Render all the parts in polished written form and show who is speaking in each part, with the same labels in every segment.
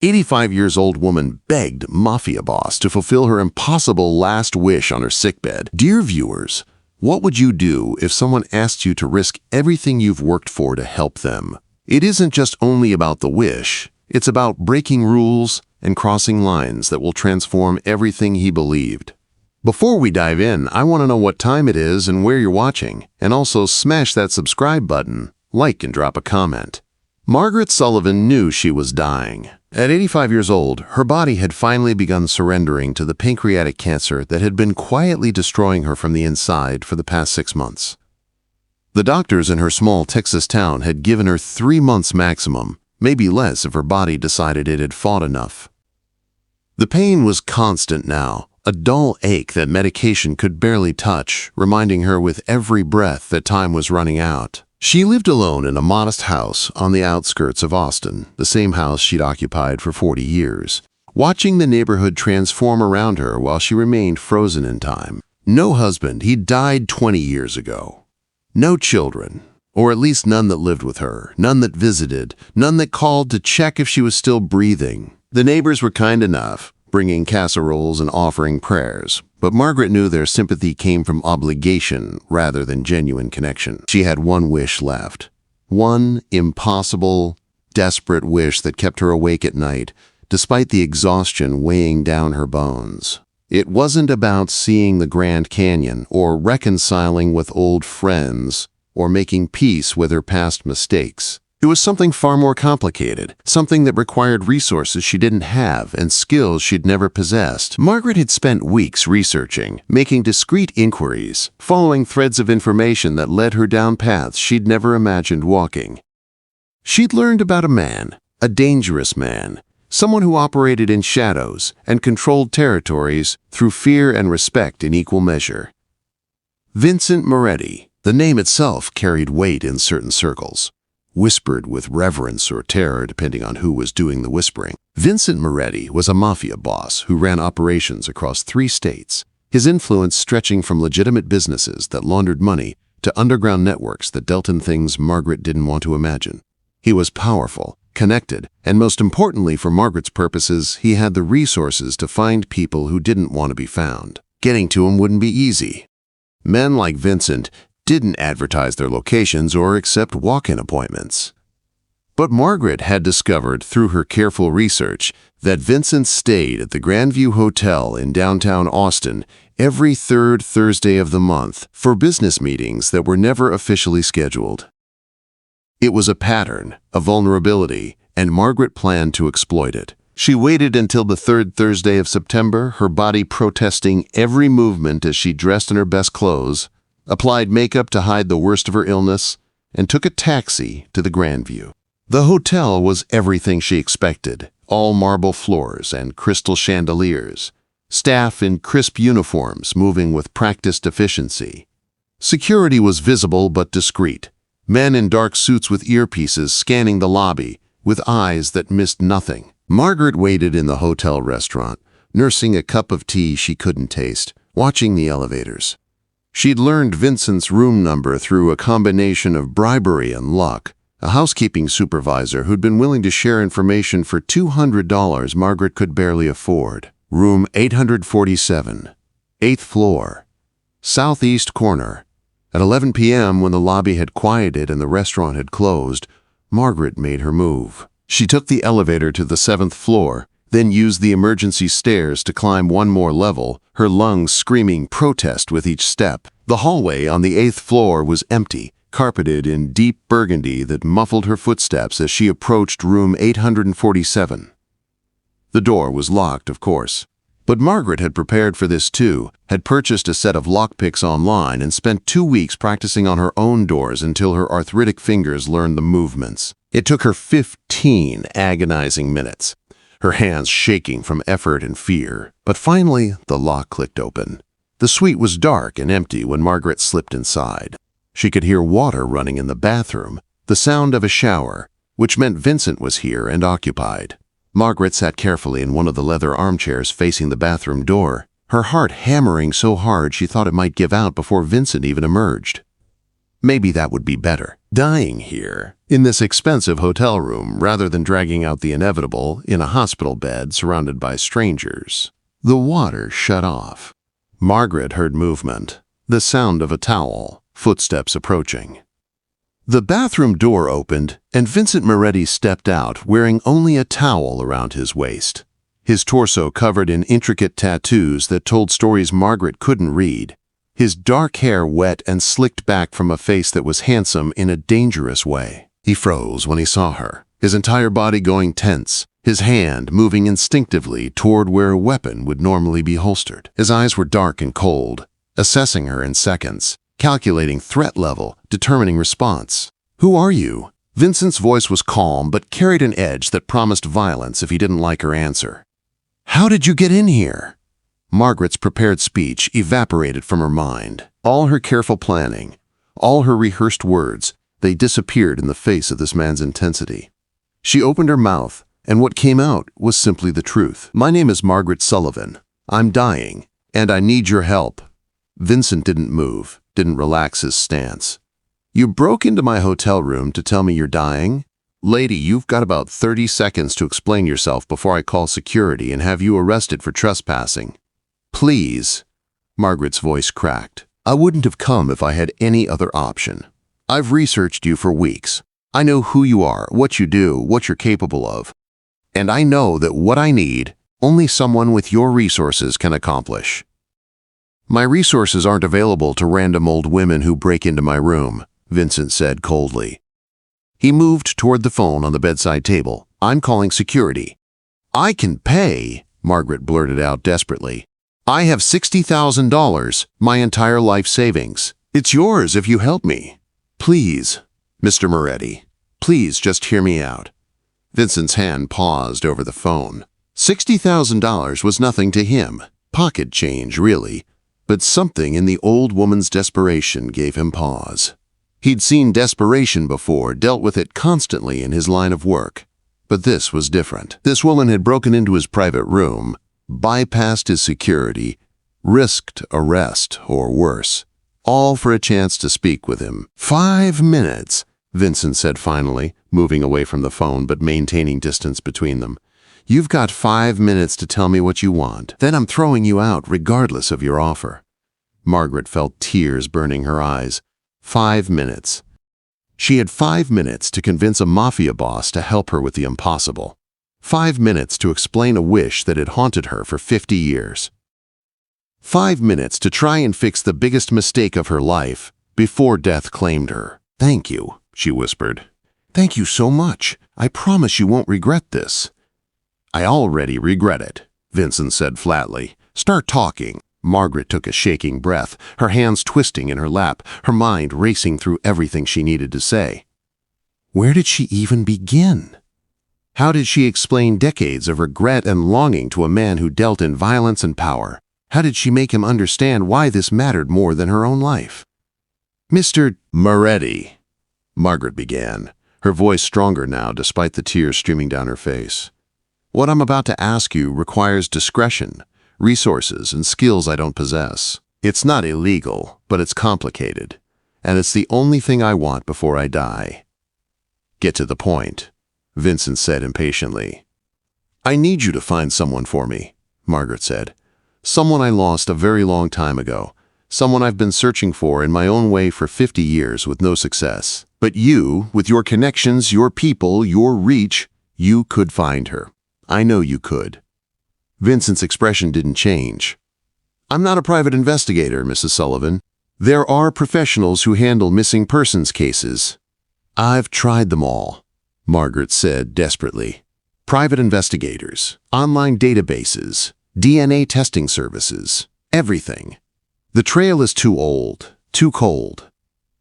Speaker 1: 85-year-old woman begged Mafia boss to fulfill her impossible last wish on her sickbed. Dear viewers, what would you do if someone asked you to risk everything you've worked for to help them? It isn't just only about the wish. It's about breaking rules and crossing lines that will transform everything he believed. Before we dive in, I want to know what time it is and where you're watching, and also smash that subscribe button, like and drop a comment. Margaret Sullivan knew she was dying. At 85 years old, her body had finally begun surrendering to the pancreatic cancer that had been quietly destroying her from the inside for the past 6 months. The doctors in her small Texas town had given her 3 months maximum, maybe less if her body decided it had fought enough. The pain was constant now, a dull ache that medication could barely touch, reminding her with every breath that time was running out. She lived alone in a modest house on the outskirts of Austin, the same house she'd occupied for 40 years, watching the neighborhood transform around her while she remained frozen in time. No husband, he died 20 years ago. No children, or at least none that lived with her, none that visited, none that called to check if she was still breathing. The neighbors were kind enough, bringing casseroles and offering prayers, but Margaret knew their sympathy came from obligation rather than genuine connection. She had one wish left. One impossible, desperate wish that kept her awake at night, despite the exhaustion weighing down her bones. It wasn't about seeing the Grand Canyon or reconciling with old friends or making peace with her past mistakes. It was something far more complicated, something that required resources she didn't have and skills she'd never possessed. Margaret had spent weeks researching, making discreet inquiries, following threads of information that led her down paths she'd never imagined walking. She'd learned about a man, a dangerous man, someone who operated in shadows and controlled territories through fear and respect in equal measure. Vincent Moretti. The name itself carried weight in certain circles, whispered with reverence or terror depending on who was doing the whispering. Vincent Moretti was a mafia boss who ran operations across 3 states, his influence stretching from legitimate businesses that laundered money to underground networks that dealt in things Margaret didn't want to imagine. He was powerful, connected, and most importantly for Margaret's purposes, he had the resources to find people who didn't want to be found. Getting to him wouldn't be easy. Men like Vincent didn't advertise their locations or accept walk-in appointments. But Margaret had discovered through her careful research that Vincent stayed at the Grandview Hotel in downtown Austin every 3rd Thursday of the month for business meetings that were never officially scheduled. It was a pattern, a vulnerability, and Margaret planned to exploit it. She waited until the 3rd Thursday of September, her body protesting every movement as she dressed in her best clothes, applied makeup to hide the worst of her illness, and took a taxi to the Grandview. The hotel was everything she expected, all marble floors and crystal chandeliers, staff in crisp uniforms moving with practiced efficiency. Security was visible but discreet, men in dark suits with earpieces scanning the lobby with eyes that missed nothing. Margaret waited in the hotel restaurant, nursing a cup of tea she couldn't taste, watching the elevators. She'd learned Vincent's room number through a combination of bribery and luck. A housekeeping supervisor who'd been willing to share information for $200 Margaret could barely afford. Room 847, 8th floor, southeast corner. At 11 p.m., when the lobby had quieted and the restaurant had closed, Margaret made her move. She took the elevator to the 7th floor, then used the emergency stairs to climb one more level, her lungs screaming protest with each step. The hallway on the 8th floor was empty, carpeted in deep burgundy that muffled her footsteps as she approached room 847. The door was locked, of course. But Margaret had prepared for this too, had purchased a set of lockpicks online and spent 2 weeks practicing on her own doors until her arthritic fingers learned the movements. It took her 15 agonizing minutes, her hands shaking from effort and fear. But finally, the lock clicked open. The suite was dark and empty when Margaret slipped inside. She could hear water running in the bathroom, the sound of a shower, which meant Vincent was here and occupied. Margaret sat carefully in one of the leather armchairs facing the bathroom door, her heart hammering so hard she thought it might give out before Vincent even emerged. Maybe that would be better. Dying here, in this expensive hotel room, rather than dragging out the inevitable in a hospital bed surrounded by strangers. The water shut off. Margaret heard movement, the sound of a towel, footsteps approaching. The bathroom door opened, and Vincent Moretti stepped out wearing only a towel around his waist, his torso covered in intricate tattoos that told stories Margaret couldn't read, his dark hair wet and slicked back from a face that was handsome in a dangerous way. He froze when he saw her, his entire body going tense, his hand moving instinctively toward where a weapon would normally be holstered. His eyes were dark and cold, assessing her in seconds, calculating threat level, determining response. "Who are you?" Vincent's voice was calm but carried an edge that promised violence if he didn't like her answer. "How did you get in here?" Margaret's prepared speech evaporated from her mind. All her careful planning, all her rehearsed words, they disappeared in the face of this man's intensity. She opened her mouth, and what came out was simply the truth. "My name is Margaret Sullivan. I'm dying, and I need your help." Vincent didn't move, didn't relax his stance. "You broke into my hotel room to tell me you're dying? Lady, you've got about 30 seconds to explain yourself before I call security and have you arrested for trespassing." "Please." Margaret's voice cracked. "I wouldn't have come if I had any other option. I've researched you for weeks. I know who you are, what you do, what you're capable of. And I know that what I need, only someone with your resources can accomplish." "My resources aren't available to random old women who break into my room," Vincent said coldly. He moved toward the phone on the bedside table. "I'm calling security." "I can pay," Margaret blurted out desperately. "I have $60,000, my entire life savings. It's yours if you help me." "Please, Mr. Moretti, please just hear me out." Vincent's hand paused over the phone. $60,000 was nothing to him, pocket change really, but something in the old woman's desperation gave him pause. He'd seen desperation before, dealt with it constantly in his line of work. But this was different. This woman had broken into his private room, bypassed his security, risked arrest or worse, all for a chance to speak with him. "5 minutes," Vincent said finally, moving away from the phone but maintaining distance between them. "You've got 5 minutes to tell me what you want. Then I'm throwing you out regardless of your offer." Margaret felt tears burning her eyes. 5 minutes. She had 5 minutes to convince a mafia boss to help her with the impossible. 5 minutes to explain a wish that had haunted her for 50 years. 5 minutes to try and fix the biggest mistake of her life before death claimed her. "Thank you," she whispered. "Thank you so much. I promise you won't regret this." "I already regret it," Vincent said flatly. "Start talking." Margaret took a shaking breath, her hands twisting in her lap, her mind racing through everything she needed to say. Where did she even begin? How did she explain decades of regret and longing to a man who dealt in violence and power? How did she make him understand why this mattered more than her own life? "Mr. Moretti," Margaret began, her voice stronger now despite the tears streaming down her face. "What I'm about to ask you requires discretion, resources, and skills I don't possess. It's not illegal, but it's complicated, and it's the only thing I want before I die." "Get to the point," Vincent said impatiently. "I need you to find someone for me," Margaret said. "Someone I lost a very long time ago, someone I've been searching for in my own way for 50 years with no success. But you, with your connections, your people, your reach, you could find her. I know you could." Vincent's expression didn't change. "I'm not a private investigator, Mrs. Sullivan. There are professionals who handle missing persons cases." "I've tried them all," Margaret said desperately. "Private investigators, online databases, DNA testing services, everything. The trail is too old, too cold.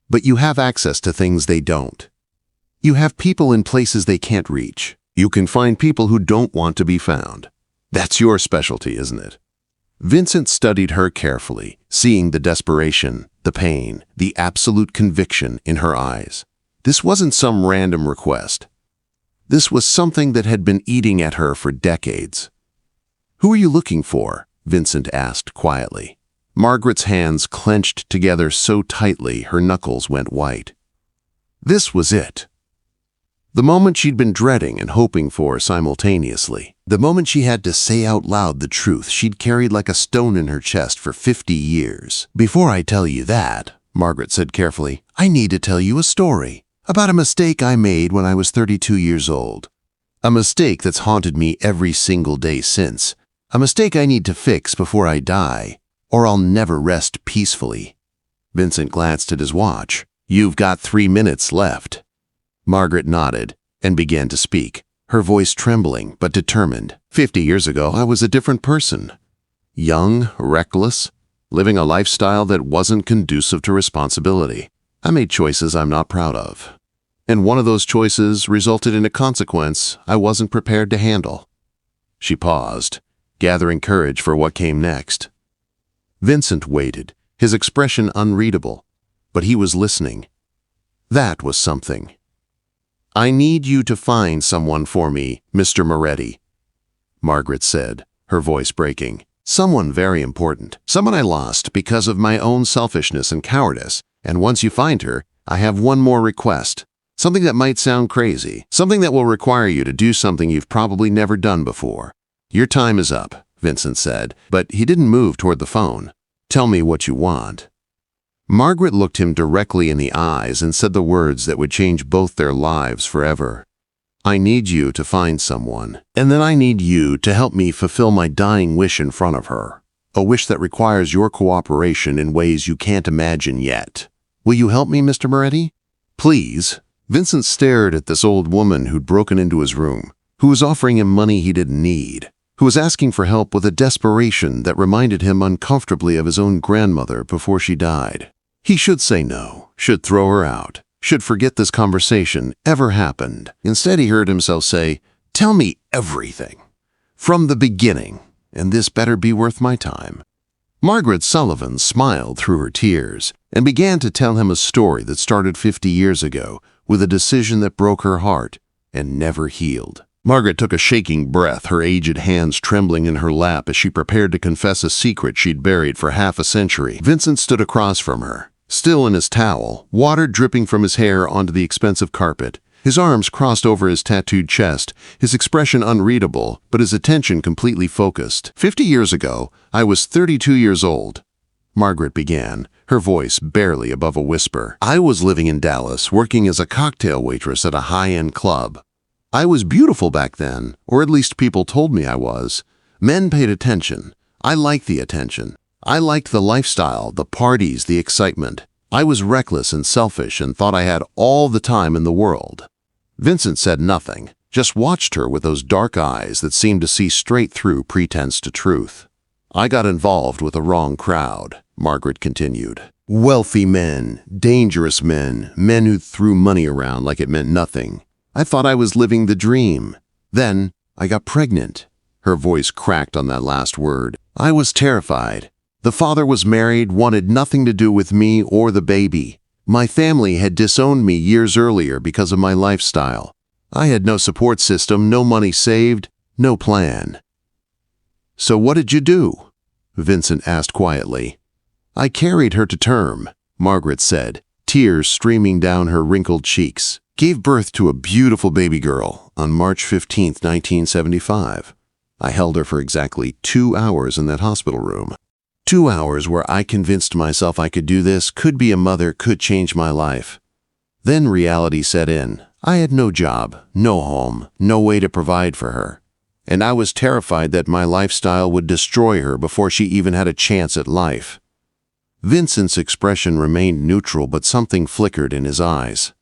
Speaker 1: But you have access to things they don't. You have people in places they can't reach. You can find people who don't want to be found. That's your specialty, isn't it?" Vincent studied her carefully, seeing the desperation, the pain, the absolute conviction in her eyes. This wasn't some random request. This was something that had been eating at her for decades. "Who are you looking for?" Vincent asked quietly. Margaret's hands clenched together so tightly her knuckles went white. This was it. The moment she'd been dreading and hoping for simultaneously. The moment she had to say out loud the truth she'd carried like a stone in her chest for 50 years. "Before I tell you that," Margaret said carefully, "I need to tell you a story about a mistake I made when I was 32 years old. A mistake that's haunted me every single day since. A mistake I need to fix before I die, or I'll never rest peacefully." Vincent glanced at his watch. "You've got 3 minutes left." Margaret nodded and began to speak, her voice trembling but determined. 50 years ago, I was a different person. Young, reckless, living a lifestyle that wasn't conducive to responsibility. I made choices I'm not proud of. And one of those choices resulted in a consequence I wasn't prepared to handle. She paused, gathering courage for what came next. Vincent waited, his expression unreadable, but he was listening. That was something. "I need you to find someone for me, Mr. Moretti," Margaret said, her voice breaking. "Someone very important. Someone I lost because of my own selfishness and cowardice. And once you find her, I have one more request. Something that might sound crazy. Something that will require you to do something you've probably never done before." "Your time is up," Vincent said, but he didn't move toward the phone. "Tell me what you want." Margaret looked him directly in the eyes and said the words that would change both their lives forever. "I need you to find someone, and then I need you to help me fulfill my dying wish in front of her. A wish that requires your cooperation in ways you can't imagine yet. Will you help me, Mr. Moretti? Please." Vincent stared at this old woman who'd broken into his room, who was offering him money he didn't need, who was asking for help with a desperation that reminded him uncomfortably of his own grandmother before she died. He should say no, should throw her out, should forget this conversation ever happened. Instead, he heard himself say, "Tell me everything, from the beginning, and this better be worth my time." Margaret Sullivan smiled through her tears and began to tell him a story that started 50 years ago with a decision that broke her heart and never healed. Margaret took a shaking breath, her aged hands trembling in her lap as she prepared to confess a secret she'd buried for half a century. Vincent stood across from her, still in his towel, water dripping from his hair onto the expensive carpet, his arms crossed over his tattooed chest, his expression unreadable, but his attention completely focused. 50 years ago, I was 32 years old. Margaret began, her voice barely above a whisper. I was living in Dallas, working as a cocktail waitress at a high-end club. I was beautiful back then, or at least people told me I was. Men paid attention. I liked the attention. I liked the lifestyle, the parties, the excitement. I was reckless and selfish and thought I had all the time in the world. Vincent said nothing, just watched her with those dark eyes that seemed to see straight through pretense to truth. I got involved with a wrong crowd, Margaret continued. Wealthy men, dangerous men, men who threw money around like it meant nothing. I thought I was living the dream. Then I got pregnant. Her voice cracked on that last word. I was terrified. The father was married, wanted nothing to do with me or the baby. My family had disowned me years earlier because of my lifestyle. I had no support system, no money saved, no plan. So what did you do? Vincent asked quietly. I carried her to term, Margaret said, tears streaming down her wrinkled cheeks. Gave birth to a beautiful baby girl on March 15, 1975. I held her for exactly 2 hours in that hospital room. 2 hours where I convinced myself I could do this, could be a mother, could change my life. Then reality set in. I had no job, no home, no way to provide for her. And I was terrified that my lifestyle would destroy her before she even had a chance at life. Vincent's expression remained neutral, but something flickered in his eyes.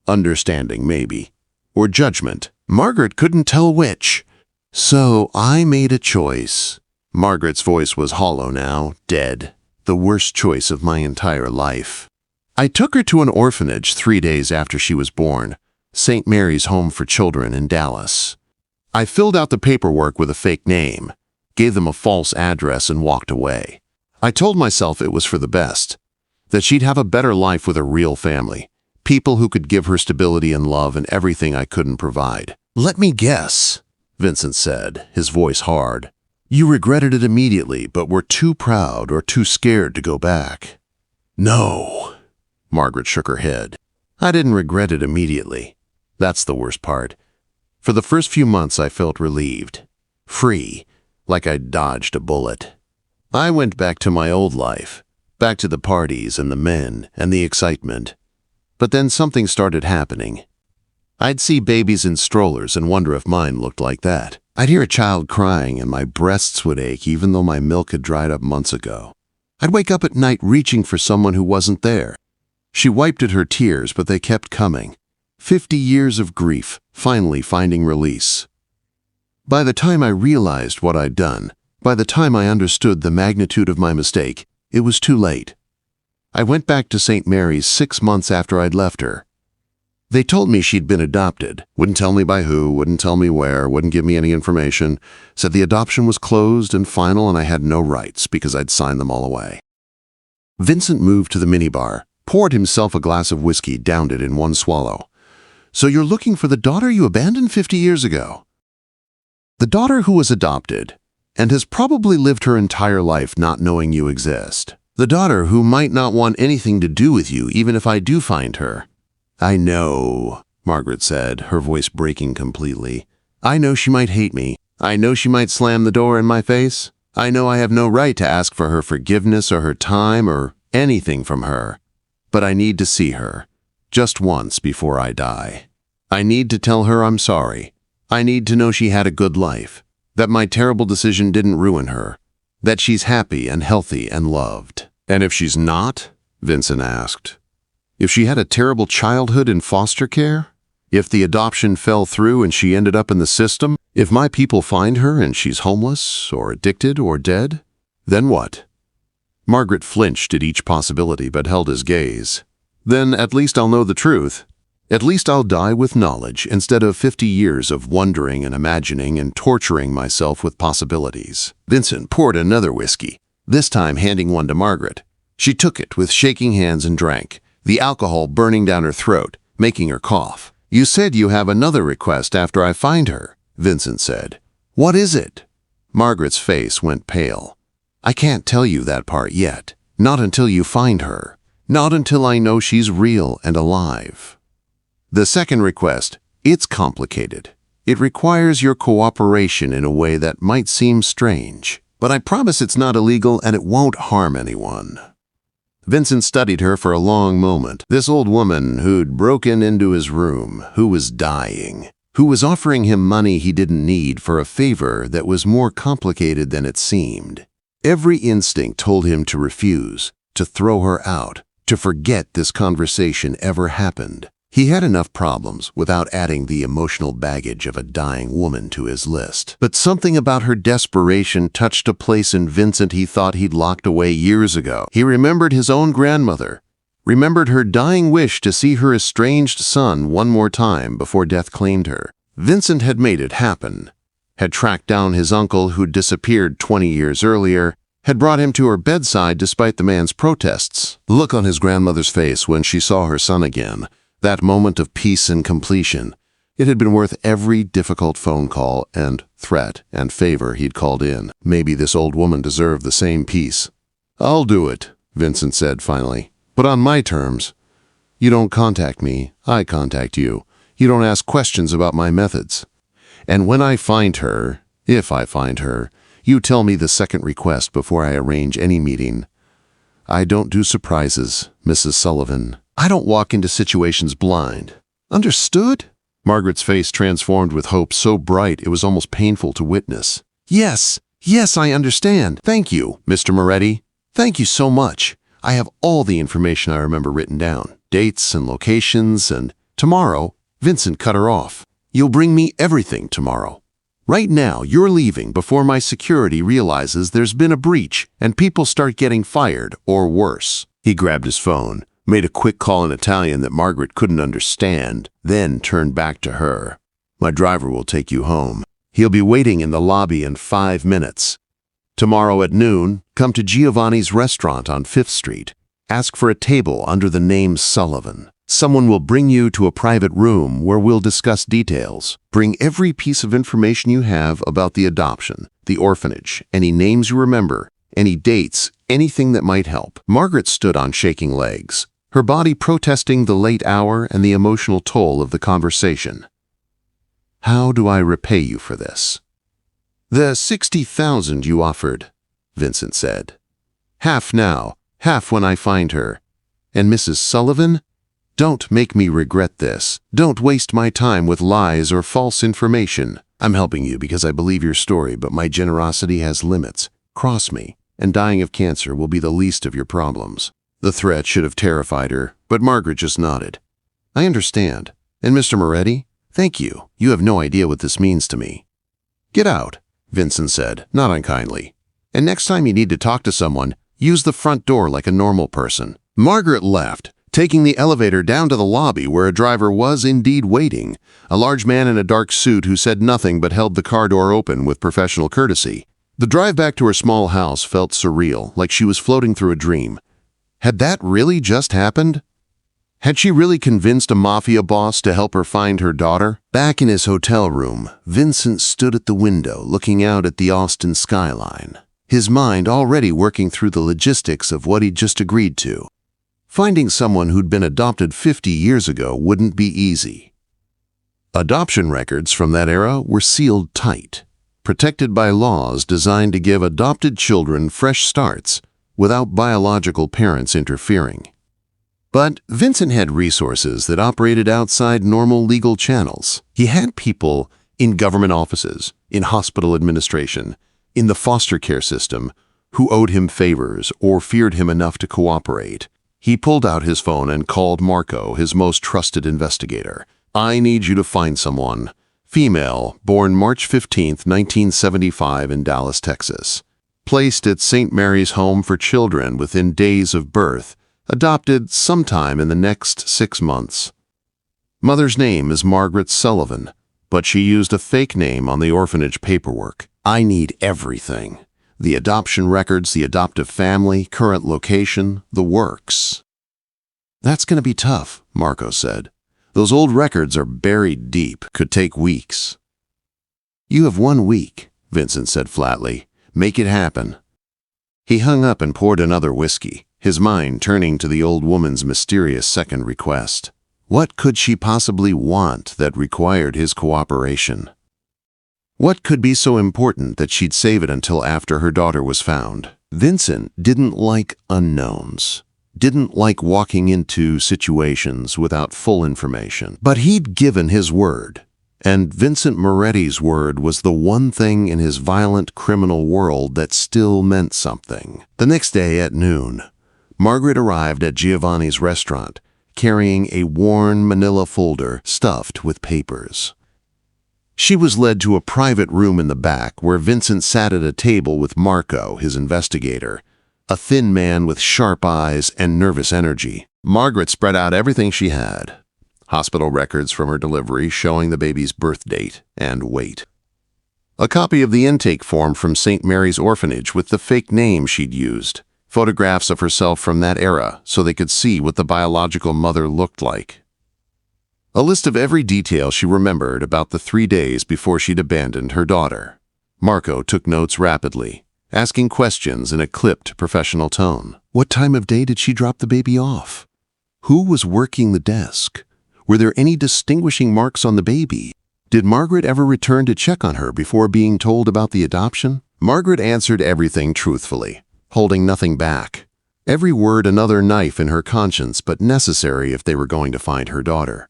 Speaker 1: Understanding, maybe. Or judgment. Margaret couldn't tell which. So I made a choice. Margaret's voice was hollow now, dead. The worst choice of my entire life. I took her to an orphanage 3 days after she was born, St. Mary's Home for Children in Dallas. I filled out the paperwork with a fake name, gave them a false address, and walked away. I told myself it was for the best, that she'd have a better life with a real family, people who could give her stability and love and everything I couldn't provide. Let me guess, Vincent said, his voice hard. You regretted it immediately, but were too proud or too scared to go back. No. Margaret shook her head. I didn't regret it immediately. That's the worst part. For the first few months I felt relieved. Free, like I'd dodged a bullet. I went back to my old life, back to the parties and the men and the excitement. But then something started happening. I'd see babies in strollers and wonder if mine looked like that. I'd hear a child crying and my breasts would ache even though my milk had dried up months ago. I'd wake up at night reaching for someone who wasn't there. She wiped at her tears, but they kept coming. 50 years of grief, finally finding release. By the time I realized what I'd done, by the time I understood the magnitude of my mistake, it was too late. I went back to St. Mary's 6 months after I'd left her. They told me she'd been adopted, wouldn't tell me by who, wouldn't tell me where, wouldn't give me any information, said the adoption was closed and final and I had no rights because I'd signed them all away. Vincent moved to the minibar, poured himself a glass of whiskey, downed it in one swallow. So you're looking for the daughter you abandoned 50 years ago? The daughter who was adopted and has probably lived her entire life not knowing you exist. The daughter who might not want anything to do with you even if I do find her. I know, Margaret said, her voice breaking completely. I know she might hate me. I know she might slam the door in my face. I know I have no right to ask for her forgiveness or her time or anything from her. But I need to see her, just once before I die. I need to tell her I'm sorry. I need to know she had a good life, that my terrible decision didn't ruin her, that she's happy and healthy and loved. And if she's not? Vincent asked. If she had a terrible childhood in foster care? If the adoption fell through and she ended up in the system? If my people find her and she's homeless or addicted or dead? Then what? Margaret flinched at each possibility but held his gaze. Then at least I'll know the truth. At least I'll die with knowledge instead of 50 years of wondering and imagining and torturing myself with possibilities. Vincent poured another whiskey, this time handing one to Margaret. She took it with shaking hands and drank, the alcohol burning down her throat, making her cough. You said you have another request after I find her, Vincent said. What is it? Margaret's face went pale. I can't tell you that part yet. Not until you find her. Not until I know she's real and alive. The second request, it's complicated. It requires your cooperation in a way that might seem strange. But I promise it's not illegal and it won't harm anyone. Vincent studied her for a long moment. This old woman who'd broken into his room, who was dying, who was offering him money he didn't need for a favor that was more complicated than it seemed. Every instinct told him to refuse, to throw her out, to forget this conversation ever happened. He had enough problems without adding the emotional baggage of a dying woman to his list. But something about her desperation touched a place in Vincent he thought he'd locked away years ago. He remembered his own grandmother, remembered her dying wish to see her estranged son one more time before death claimed her. Vincent had made it happen, had tracked down his uncle who'd disappeared 20 years earlier, had brought him to her bedside despite the man's protests. The look on his grandmother's face when she saw her son again, that moment of peace and completion, it had been worth every difficult phone call and threat and favor he'd called in. Maybe this old woman deserved the same peace. I'll do it, Vincent said finally, but on my terms. You don't contact me, I contact you. You don't ask questions about my methods. And when I find her, if I find her, you tell me the second request before I arrange any meeting. I don't do surprises, Mrs. Sullivan. I don't walk into situations blind. Understood? Margaret's face transformed with hope so bright it was almost painful to witness. Yes, I understand. Thank you, Mr. Moretti. Thank you so much. I have all the information I remember written down. Dates and locations and tomorrow, Vincent cut her off. You'll bring me everything tomorrow. Right now, you're leaving before my security realizes there's been a breach and people start getting fired or worse. He grabbed his phone, made a quick call in Italian that Margaret couldn't understand, then turned back to her. My driver will take you home. He'll be waiting in the lobby in 5 minutes. Tomorrow at noon, come to Giovanni's restaurant on 5th Street. Ask for a table under the name Sullivan. Someone will bring you to a private room where we'll discuss details. Bring every piece of information you have about the adoption. the orphanage, any names you remember, any dates, anything that might help. Margaret stood on shaking legs, her body protesting the late hour and the emotional toll of the conversation. "How do I repay you for this?" "The 60,000 you offered," Vincent said. "Half now, half when I find her. And Mrs. Sullivan? Don't make me regret this. Don't waste my time with lies or false information. I'm helping you because I believe your story, but my generosity has limits. Cross me, and dying of cancer will be the least of your problems." The threat should have terrified her, but Margaret just nodded. "I understand. And Mr. Moretti? Thank you. You have no idea what this means to me." "Get out," Vincent said, not unkindly. "And next time you need to talk to someone, use the front door like a normal person." Margaret left, taking the elevator down to the lobby where a driver was indeed waiting, a large man in a dark suit who said nothing but held the car door open with professional courtesy. The drive back to her small house felt surreal, like she was floating through a dream. Had that really just happened? Had she really convinced a mafia boss to help her find her daughter? Back in his hotel room, Vincent stood at the window looking out at the Austin skyline, his mind already working through the logistics of what he'd just agreed to. Finding someone who'd been adopted 50 years ago wouldn't be easy. Adoption records from that era were sealed tight, protected by laws designed to give adopted children fresh starts without biological parents interfering. But Vincent had resources that operated outside normal legal channels. He had people in government offices, in hospital administration, in the foster care system, who owed him favors or feared him enough to cooperate. He pulled out his phone and called Marco, his most trusted investigator. "I need you to find someone. Female, born March 15, 1975 in Dallas, Texas. Placed at St. Mary's Home for Children within days of birth. Adopted sometime in the next 6 months. Mother's name is Margaret Sullivan, but she used a fake name on the orphanage paperwork. I need everything. The adoption records, the adoptive family, current location, the works." "That's going to be tough," Marco said. "Those old records are buried deep, could take weeks." "You have 1 week," Vincent said flatly. "Make it happen." He hung up and poured another whiskey, his mind turning to the old woman's mysterious second request. What could she possibly want that required his cooperation? What could be so important that she'd save it until after her daughter was found? Vincent didn't like unknowns, didn't like walking into situations without full information. But he'd given his word, and Vincent Moretti's word was the one thing in his violent criminal world that still meant something. The next day at noon, Margaret arrived at Giovanni's restaurant, carrying a worn manila folder stuffed with papers. She was led to a private room in the back where Vincent sat at a table with Marco, his investigator, a thin man with sharp eyes and nervous energy. Margaret spread out everything she had. Hospital records from her delivery showing the baby's birth date and weight. A copy of the intake form from St. Mary's Orphanage with the fake name she'd used. Photographs of herself from that era so they could see what the biological mother looked like. A list of every detail she remembered about the 3 days before she'd abandoned her daughter. Marco took notes rapidly, asking questions in a clipped professional tone. What time of day did she drop the baby off? Who was working the desk? Were there any distinguishing marks on the baby? Did Margaret ever return to check on her before being told about the adoption? Margaret answered everything truthfully, holding nothing back. Every word another knife in her conscience, but necessary if they were going to find her daughter.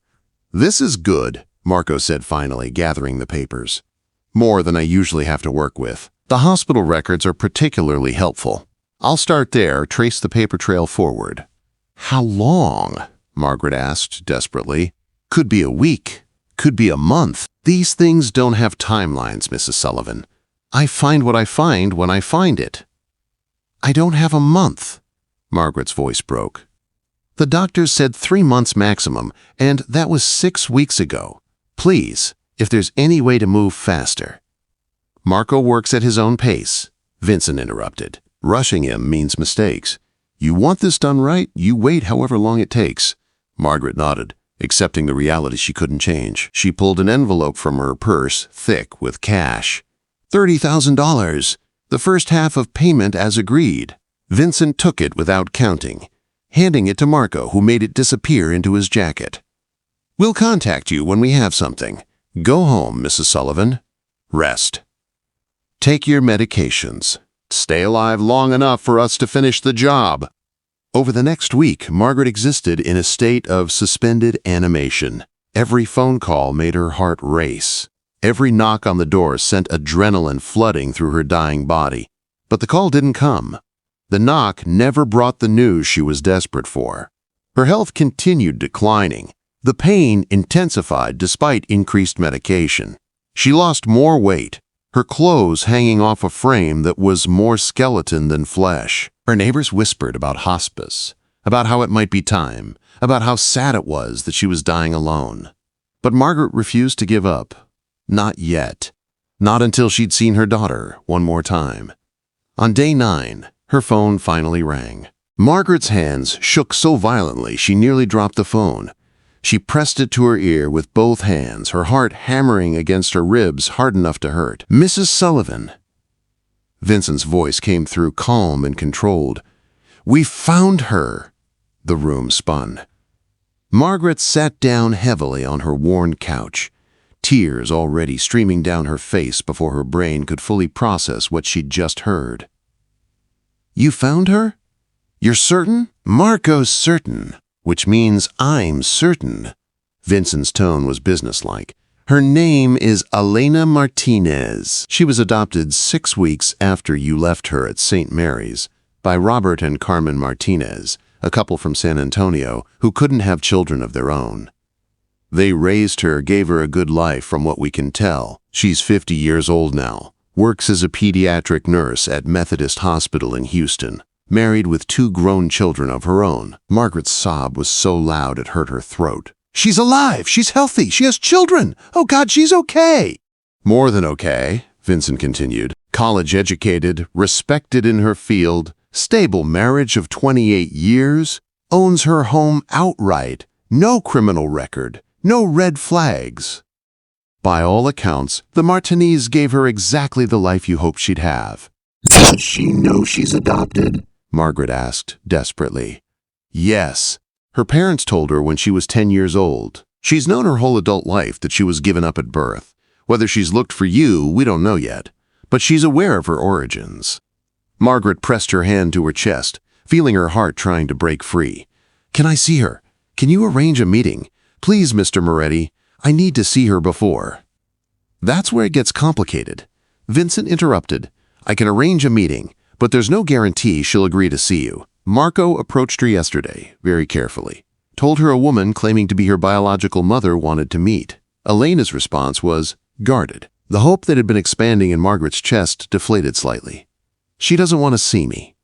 Speaker 1: "This is good," Marco said finally, gathering the papers. "More than I usually have to work with. The hospital records are particularly helpful. I'll start there, trace the paper trail forward." "How long?" Margaret asked desperately. "Could be a week. Could be a month. These things don't have timelines, Mrs. Sullivan. I find what I find when I find it." "I don't have a month." Margaret's voice broke. "The doctors said 3 months maximum, and that was 6 weeks ago. Please, if there's any way to move faster." "Marco works at his own pace," Vincent interrupted. "Rushing him means mistakes. You want this done right, you wait however long it takes." Margaret nodded, accepting the reality she couldn't change. She pulled an envelope from her purse, thick with cash. $30,000, the first half of payment as agreed. Vincent took it without counting, handing it to Marco, who made it disappear into his jacket. We'll contact you when we have something. Go home, Mrs. Sullivan. Rest. Take your medications. Stay alive long enough for us to finish the job. Over the next week, Margaret existed in a state of suspended animation. Every phone call made her heart race. Every knock on the door sent adrenaline flooding through her dying body. But the call didn't come. The knock never brought the news she was desperate for. Her health continued declining. The pain intensified despite increased medication. She lost more weight, her clothes hanging off a frame that was more skeleton than flesh. Her neighbors whispered about hospice, about how it might be time, about how sad it was that she was dying alone. But Margaret refused to give up. Not yet. Not until she'd seen her daughter one more time. On day 9, her phone finally rang. Margaret's hands shook so violently she nearly dropped the phone. She pressed it to her ear with both hands, her heart hammering against her ribs hard enough to hurt. Mrs. Sullivan. Vincent's voice came through calm and controlled. We found her. The room spun. Margaret sat down heavily on her worn couch, tears already streaming down her face before her brain could fully process what she'd just heard. You found her? You're certain? Marco's certain. Which means I'm certain. Vincent's tone was businesslike. Her name is Elena Martinez. She was adopted 6 weeks after you left her at St. Mary's by Robert and Carmen Martinez, a couple from San Antonio who couldn't have children of their own. They raised her, gave her a good life from what we can tell. She's 50 years old now, works as a pediatric nurse at Methodist Hospital in Houston. Married with 2 grown children of her own. Margaret's sob was so loud it hurt her throat. She's alive! She's healthy! She has children! Oh God, she's okay! More than okay, Vincent continued. College-educated, respected in her field, stable marriage of 28 years, owns her home outright, no criminal record, no red flags. By all accounts, the Martinez gave her exactly the life you hoped she'd have. Does she know she's adopted? Margaret asked desperately. Yes. Her parents told her when she was 10 years old. She's known her whole adult life that she was given up at birth. Whether she's looked for you, we don't know yet. But she's aware of her origins. Margaret pressed her hand to her chest, feeling her heart trying to break free. Can I see her? Can you arrange a meeting? Please, Mr. Moretti. I need to see her before. That's where it gets complicated. Vincent interrupted. I can arrange a meeting, but there's no guarantee she'll agree to see you. Marco approached her yesterday, very carefully. Told her a woman claiming to be her biological mother wanted to meet. Elena's response was guarded. The hope that had been expanding in Margaret's chest deflated slightly. She doesn't want to see me.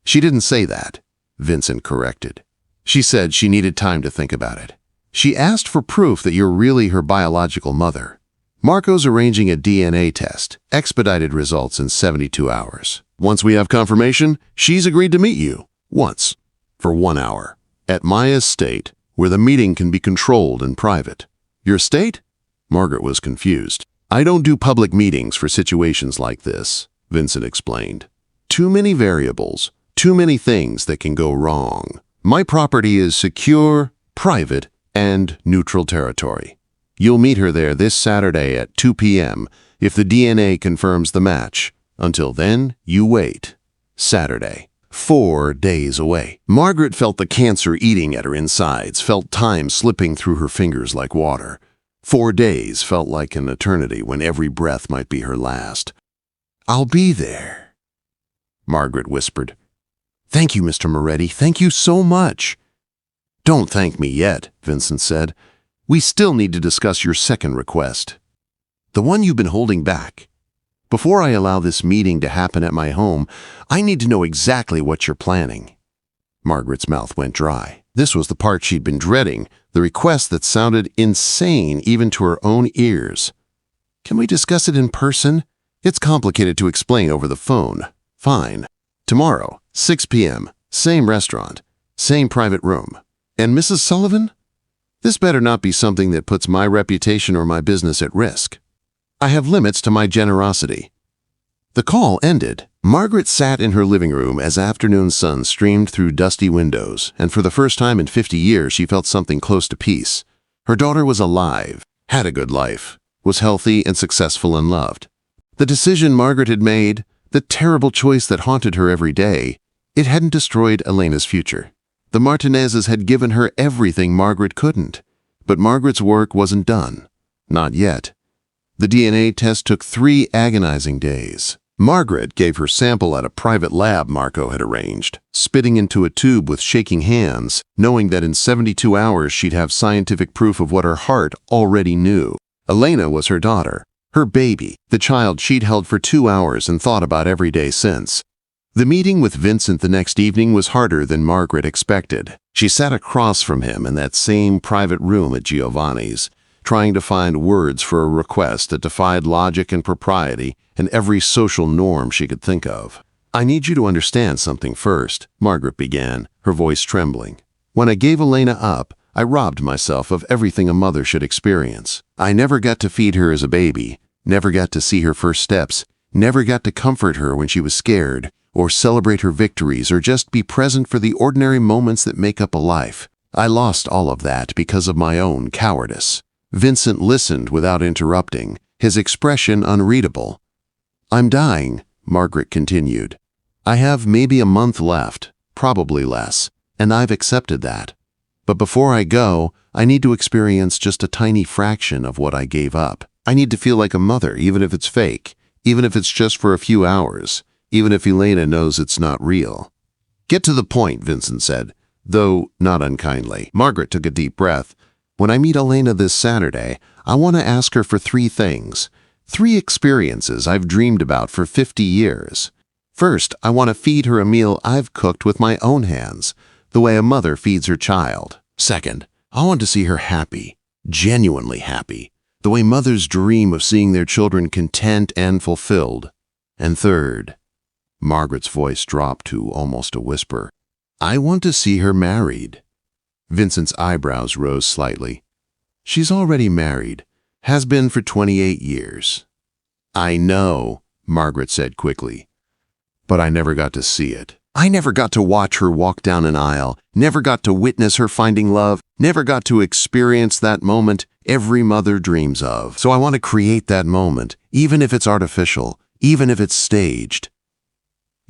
Speaker 1: She didn't say that, Vincent corrected. She said she needed time to think about it. She asked for proof that you're really her biological mother. Marco's arranging a DNA test, expedited results in 72 hours. Once we have confirmation, she's agreed to meet you, once, for 1 hour, at my estate, where the meeting can be controlled and private. Your estate? Margaret was confused. I don't do public meetings for situations like this, Vincent explained. Too many variables, too many things that can go wrong. My property is secure, private, and neutral territory. You'll meet her there this Saturday at 2 p.m. if the DNA confirms the match. Until then, you wait. Saturday. 4 days away. Margaret felt the cancer eating at her insides, felt time slipping through her fingers like water. 4 days felt like an eternity when every breath might be her last. I'll be there, Margaret whispered. Thank you, Mr. Moretti. Thank you so much. Don't thank me yet, Vincent said. We still need to discuss your second request. The one you've been holding back. Before I allow this meeting to happen at my home, I need to know exactly what you're planning. Margaret's mouth went dry. This was the part she'd been dreading, the request that sounded insane even to her own ears. Can we discuss it in person? It's complicated to explain over the phone. Fine. Tomorrow, 6 p.m., same restaurant, same private room. And Mrs. Sullivan? This better not be something that puts my reputation or my business at risk. I have limits to my generosity. The call ended. Margaret sat in her living room as afternoon sun streamed through dusty windows, and for the first time in 50 years she felt something close to peace. Her daughter was alive, had a good life, was healthy and successful and loved. The decision Margaret had made, the terrible choice that haunted her every day, it hadn't destroyed Elena's future. The Martinezes had given her everything Margaret couldn't. But Margaret's work wasn't done. Not yet. The DNA test took 3 agonizing days. Margaret gave her sample at a private lab Marco had arranged, spitting into a tube with shaking hands, knowing that in 72 hours she'd have scientific proof of what her heart already knew. Elena was her daughter, her baby, the child she'd held for 2 hours and thought about every day since. The meeting with Vincent the next evening was harder than Margaret expected. She sat across from him in that same private room at Giovanni's, trying to find words for a request that defied logic and propriety and every social norm she could think of. "I need you to understand something first," Margaret began, her voice trembling. "When I gave Elena up, I robbed myself of everything a mother should experience. I never got to feed her as a baby, never got to see her first steps, never got to comfort her when she was scared, or celebrate her victories, or just be present for the ordinary moments that make up a life. I lost all of that because of my own cowardice." Vincent listened without interrupting, his expression unreadable. "I'm dying," Margaret continued. "I have maybe a month left, probably less, and I've accepted that. But before I go, I need to experience just a tiny fraction of what I gave up. I need to feel like a mother, even if it's fake, even if it's just for a few hours, even if Elena knows it's not real." "Get to the point," Vincent said, though not unkindly. Margaret took a deep breath. "When I meet Elena this Saturday, I want to ask her for 3 things. 3 experiences I've dreamed about for 50 years. First, I want to feed her a meal I've cooked with my own hands, the way a mother feeds her child. Second, I want to see her happy, genuinely happy, the way mothers dream of seeing their children content and fulfilled. And third," Margaret's voice dropped to almost a whisper, "I want to see her married." Vincent's eyebrows rose slightly. "She's already married, has been for 28 years. "I know," Margaret said quickly, "but I never got to see it. I never got to watch her walk down an aisle, never got to witness her finding love, never got to experience that moment every mother dreams of. So I want to create that moment, even if it's artificial, even if it's staged."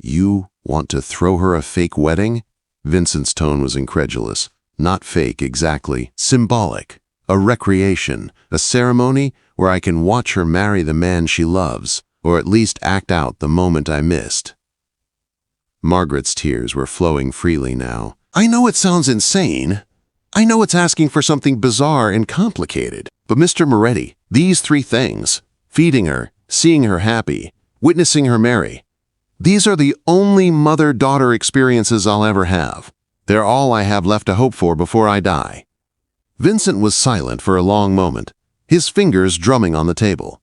Speaker 1: "You want to throw her a fake wedding?" Vincent's tone was incredulous. "Not fake exactly, symbolic. A recreation, a ceremony where I can watch her marry the man she loves, or at least act out the moment I missed." Margaret's tears were flowing freely now. "I know it sounds insane. I know it's asking for something bizarre and complicated. But Mr. Moretti, these 3 things, feeding her, seeing her happy, witnessing her marry, these are the only mother-daughter experiences I'll ever have. They're all I have left to hope for before I die." Vincent was silent for a long moment, his fingers drumming on the table.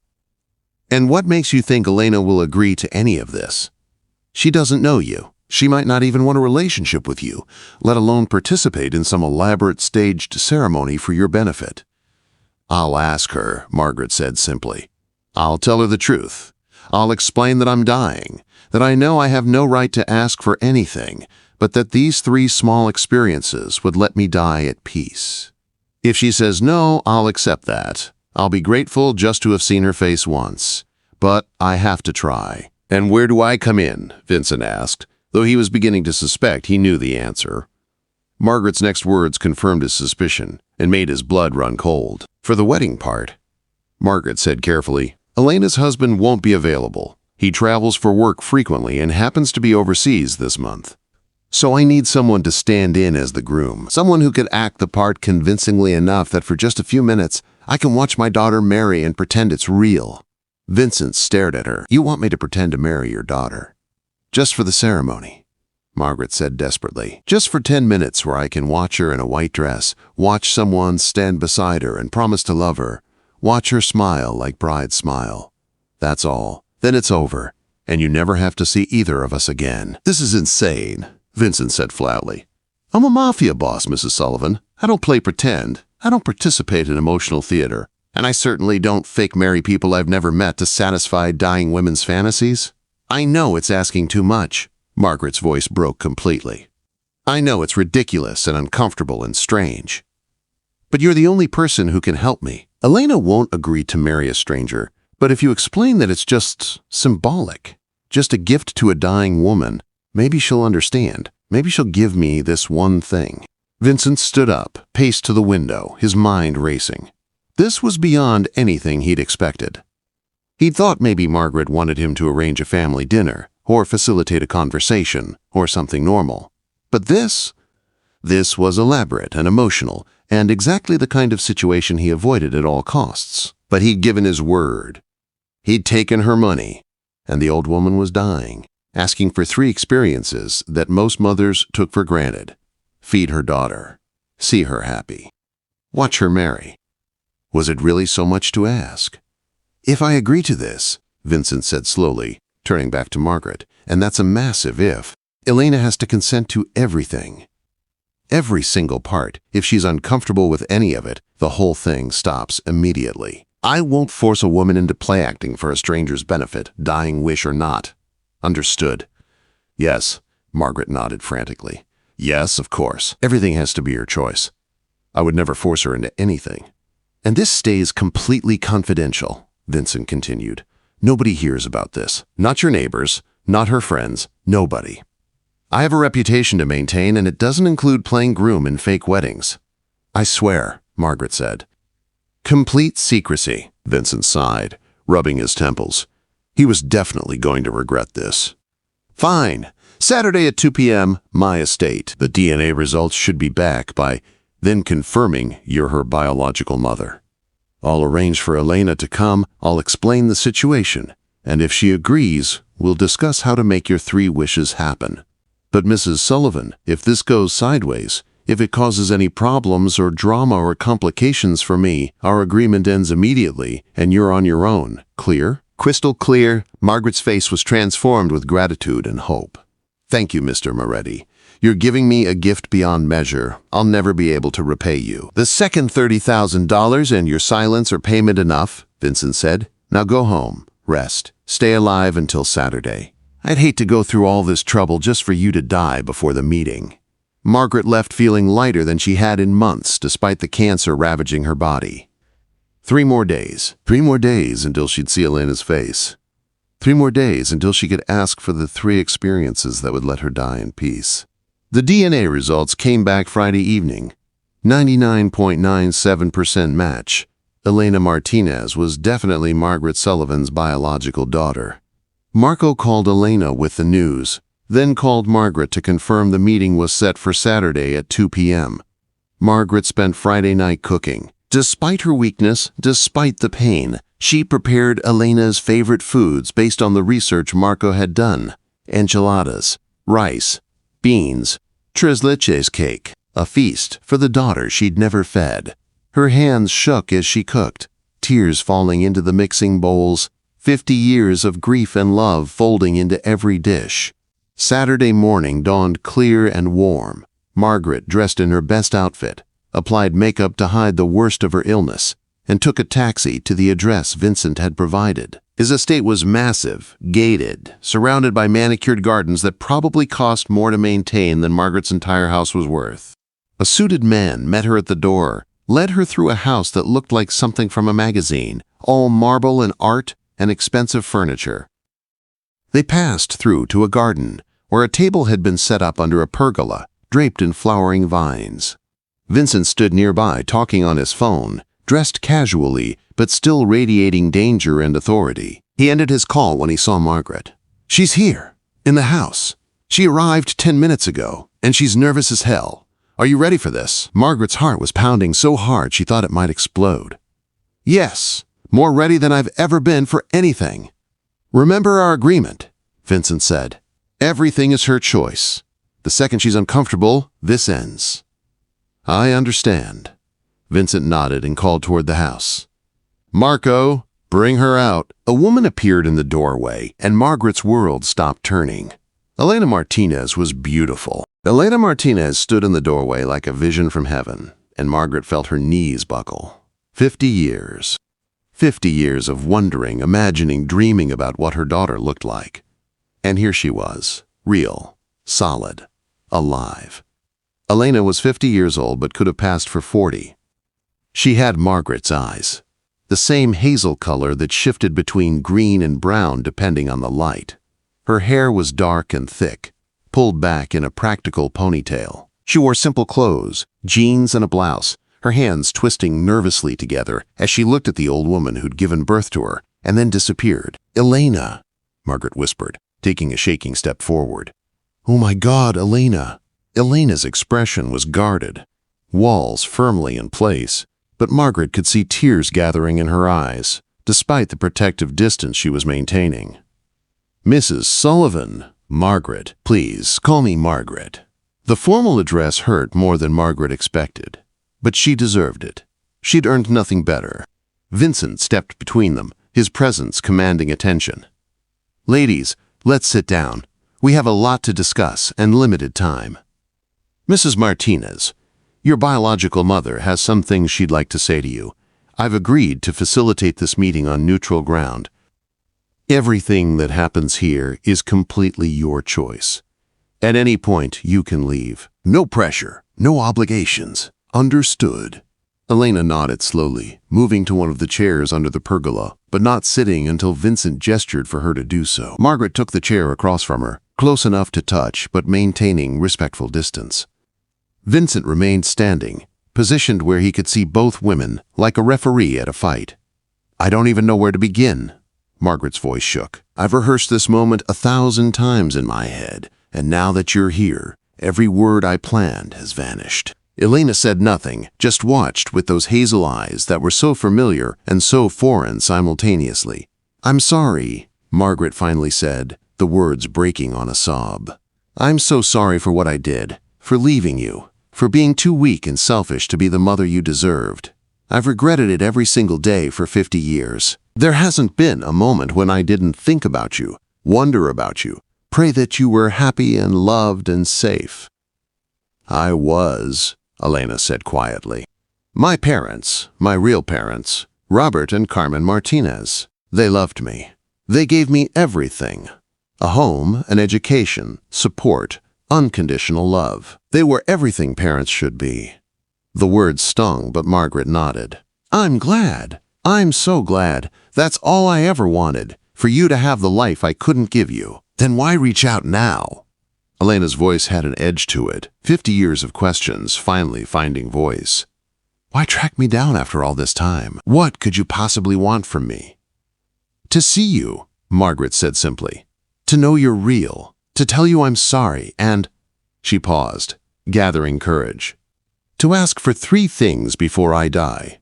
Speaker 1: "And what makes you think Elena will agree to any of this? She doesn't know you. She might not even want a relationship with you, let alone participate in some elaborate staged ceremony for your benefit." "I'll ask her," Margaret said simply. "I'll tell her the truth. I'll explain that I'm dying, that I know I have no right to ask for anything, but that these 3 small experiences would let me die at peace. If she says no, I'll accept that. I'll be grateful just to have seen her face once. But I have to try." "And where do I come in?" Vincent asked, though he was beginning to suspect he knew the answer. Margaret's next words confirmed his suspicion and made his blood run cold. "For the wedding part," Margaret said carefully, "Elena's husband won't be available. He travels for work frequently and happens to be overseas this month. So I need someone to stand in as the groom, someone who could act the part convincingly enough that for just a few minutes I can watch my daughter marry and pretend it's real." Vincent stared at her. "You want me to pretend to marry your daughter? Just for the ceremony?" Margaret said desperately. "Just for 10 minutes where I can watch her in a white dress, watch someone stand beside her and promise to love her, watch her smile like brides smile. That's all. Then it's over, and you never have to see either of us again." "This is insane," Vincent said flatly. "I'm a mafia boss, Mrs. Sullivan. I don't play pretend. I don't participate in emotional theater. And I certainly don't fake marry people I've never met to satisfy dying women's fantasies." I know it's asking too much. Margaret's voice broke completely. I know it's ridiculous and uncomfortable and strange. But you're the only person who can help me. Elena won't agree to marry a stranger, but if you explain that it's just symbolic, just a gift to a dying woman, maybe she'll understand. Maybe she'll give me this one thing. Vincent stood up, paced to the window, his mind racing. This was beyond anything he'd expected. He'd thought maybe Margaret wanted him to arrange a family dinner, or facilitate a conversation, or something normal. But this was elaborate and emotional, and exactly the kind of situation he avoided at all costs. But he'd given his word. He'd taken her money, and the old woman was dying, asking for 3 experiences that most mothers took for granted. Feed her daughter, see her happy, watch her marry. Was it really so much to ask? If I agree to this, Vincent said slowly, turning back to Margaret, and that's a massive if, Elena has to consent to everything. Every single part. If she's uncomfortable with any of it, the whole thing stops immediately. I won't force a woman into play acting for a stranger's benefit, dying wish or not. Understood. Yes, Margaret nodded frantically. Yes, of course. Everything has to be your choice. I would never force her into anything. And this stays completely confidential, Vincent continued. Nobody hears about this. Not your neighbors, not her friends, nobody. I have a reputation to maintain, and it doesn't include playing groom in fake weddings. I swear, Margaret said. Complete secrecy, Vincent sighed, rubbing his temples. He was definitely going to regret this. Fine. Saturday at 2 p.m., my estate. The DNA results should be back by then confirming you're her biological mother. I'll arrange for Elena to come, I'll explain the situation, and if she agrees, we'll discuss how to make your 3 wishes happen. But Mrs. Sullivan, if this goes sideways, if it causes any problems or drama or complications for me, our agreement ends immediately and you're on your own. Clear? Crystal clear. Margaret's face was transformed with gratitude and hope. Thank you, Mr. Moretti. You're giving me a gift beyond measure. I'll never be able to repay you. The second $30,000 and your silence are payment enough, Vincent said. Now go home, rest, stay alive until Saturday. I'd hate to go through all this trouble just for you to die before the meeting. Margaret left feeling lighter than she had in months, despite the cancer ravaging her body. 3 more days. 3 more days until she'd see Elena's face. 3 more days until she could ask for the 3 experiences that would let her die in peace. The DNA results came back Friday evening. 99.97% match. Elena Martinez was definitely Margaret Sullivan's biological daughter. Marco called Elena with the news, then called Margaret to confirm the meeting was set for Saturday at 2 p.m. Margaret spent Friday night cooking. Despite her weakness, despite the pain, she prepared Elena's favorite foods based on the research Marco had done. Enchiladas, rice, beans, tres leches cake, a feast for the daughter she'd never fed. Her hands shook as she cooked, tears falling into the mixing bowls, 50 years of grief and love folding into every dish. Saturday morning dawned clear and warm. Margaret, dressed in her best outfit, applied makeup to hide the worst of her illness, and took a taxi to the address Vincent had provided. His estate was massive, gated, surrounded by manicured gardens that probably cost more to maintain than Margaret's entire house was worth. A suited man met her at the door, led her through a house that looked like something from a magazine, all marble and art and expensive furniture. They passed through to a garden, where a table had been set up under a pergola, draped in flowering vines. Vincent stood nearby talking on his phone, dressed casually, but still radiating danger and authority. He ended his call when he saw Margaret. She's here, in the house. She arrived 10 minutes ago, and she's nervous as hell. Are you ready for this? Margaret's heart was pounding so hard she thought it might explode. Yes, more ready than I've ever been for anything. Remember our agreement, Vincent said. Everything is her choice. The second she's uncomfortable, this ends. I understand. Vincent nodded and called toward the house. Marco, bring her out. A woman appeared in the doorway, and Margaret's world stopped turning. Elena Martinez was beautiful. Elena Martinez stood in the doorway like a vision from heaven, and Margaret felt her knees buckle. 50 years. 50 years of wondering, imagining, dreaming about what her daughter looked like. And here she was, real, solid, alive. Elena was 50 years old but could have passed for 40. She had Margaret's eyes, the same hazel color that shifted between green and brown depending on the light. Her hair was dark and thick, pulled back in a practical ponytail. She wore simple clothes, jeans and a blouse, her hands twisting nervously together as she looked at the old woman who'd given birth to her and then disappeared. "Elena," Margaret whispered, taking a shaking step forward. "Oh my God, Elena." Elena's expression was guarded, walls firmly in place, but Margaret could see tears gathering in her eyes, despite the protective distance she was maintaining. "Mrs. Sullivan." "Margaret, please, call me Margaret." The formal address hurt more than Margaret expected, but she deserved it. She'd earned nothing better. Vincent stepped between them, his presence commanding attention. "Ladies, let's sit down. We have a lot to discuss and limited time. Mrs. Martinez, your biological mother has some things she'd like to say to you. I've agreed to facilitate this meeting on neutral ground. Everything that happens here is completely your choice. At any point, you can leave. No pressure, no obligations. Understood?" Elena nodded slowly, moving to one of the chairs under the pergola, but not sitting until Vincent gestured for her to do so. Margaret took the chair across from her, close enough to touch but maintaining respectful distance. Vincent remained standing, positioned where he could see both women, like a referee at a fight. "I don't even know where to begin." Margaret's voice shook. "I've rehearsed this moment 1,000 times in my head, and now that you're here, every word I planned has vanished." Elena said nothing, just watched with those hazel eyes that were so familiar and so foreign simultaneously. "I'm sorry," Margaret finally said, the words breaking on a sob. "I'm so sorry for what I did, for leaving you, for being too weak and selfish to be the mother you deserved. I've regretted it every single day for 50 years. There hasn't been a moment when I didn't think about you, wonder about you, pray that you were happy and loved and safe." "I was," Elena said quietly. "My parents, my real parents, Robert and Carmen Martinez, they loved me. They gave me everything. A home, an education, support, unconditional love. They were everything parents should be." The words stung, but Margaret nodded. "I'm glad. I'm so glad. That's all I ever wanted, for you to have the life I couldn't give you. Then why reach out now?" Elena's voice had an edge to it, 50 years of questions finally finding voice. "Why track me down after all this time? What could you possibly want from me?" "To see you," Margaret said simply. "To know you're real. To tell you I'm sorry and—" She paused, gathering courage. "To ask for 3 things before I die."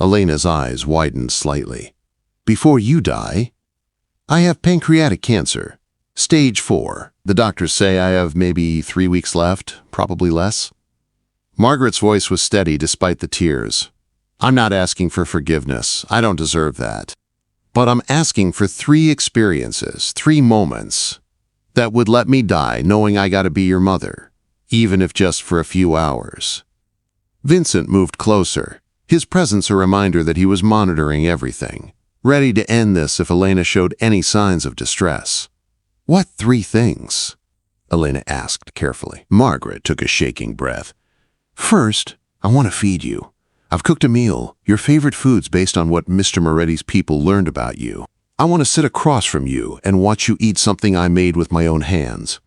Speaker 1: Elena's eyes widened slightly. "Before you die?" "I have pancreatic cancer. Stage 4. The doctors say I have maybe 3 weeks left, probably less." Margaret's voice was steady despite the tears. "I'm not asking for forgiveness. I don't deserve that. But I'm asking for 3 experiences, 3 moments that would let me die knowing I gotta be your mother, even if just for a few hours." Vincent moved closer, his presence a reminder that he was monitoring everything, ready to end this if Elena showed any signs of distress. "What 3 things?" Elena asked carefully. Margaret took a shaking breath. "First, I want to feed you. I've cooked a meal, your favorite foods based on what Mr. Moretti's people learned about you. I want to sit across from you and watch you eat something I made with my own hands.